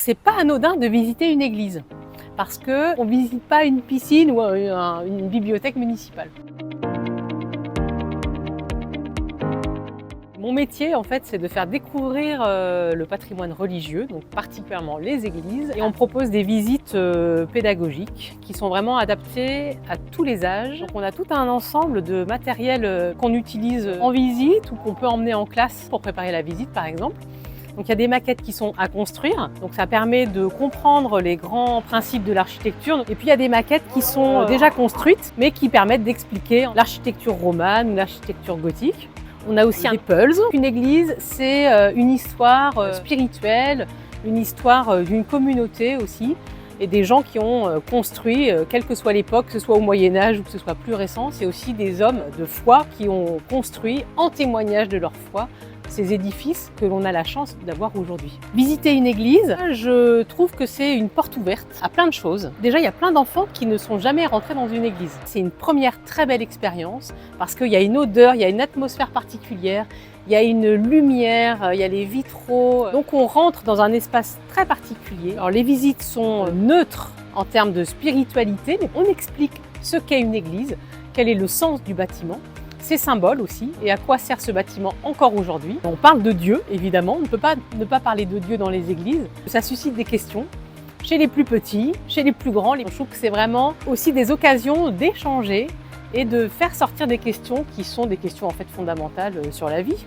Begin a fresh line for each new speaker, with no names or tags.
C'est pas anodin de visiter une église, parce qu'on ne visite pas une piscine ou une bibliothèque municipale. Mon métier, en fait, c'est de faire découvrir le patrimoine religieux, donc particulièrement les églises. Et on propose des visites pédagogiques qui sont vraiment adaptées à tous les âges. Donc on a tout un ensemble de matériel qu'on utilise en visite ou qu'on peut emmener en classe pour préparer la visite, par exemple. Donc il y a des maquettes qui sont à construire, donc ça permet de comprendre les grands principes de l'architecture. Et puis il y a des maquettes qui sont déjà construites, mais qui permettent d'expliquer l'architecture romane ou l'architecture gothique. On a aussi des puzzles. Une église, c'est une histoire spirituelle, une histoire d'une communauté aussi, et des gens qui ont construit, quelle que soit l'époque, que ce soit au Moyen-Âge ou que ce soit plus récent. C'est aussi des hommes de foi qui ont construit, en témoignage de leur foi, ces édifices que l'on a la chance d'avoir aujourd'hui. Visiter une église, je trouve que c'est une porte ouverte à plein de choses. Déjà, il y a plein d'enfants qui ne sont jamais rentrés dans une église. C'est une première très belle expérience parce qu'il y a une odeur, il y a une atmosphère particulière, il y a une lumière, il y a les vitraux. Donc on rentre dans un espace très particulier. Alors les visites sont neutres en termes de spiritualité, mais on explique ce qu'est une église, quel est le sens du bâtiment, ses symboles aussi, et à quoi sert ce bâtiment encore aujourd'hui. On parle de Dieu, évidemment, on ne peut pas ne pas parler de Dieu dans les églises. Ça suscite des questions chez les plus petits, chez les plus grands. Je trouve que c'est vraiment aussi des occasions d'échanger et de faire sortir des questions qui sont des questions en fait fondamentales sur la vie.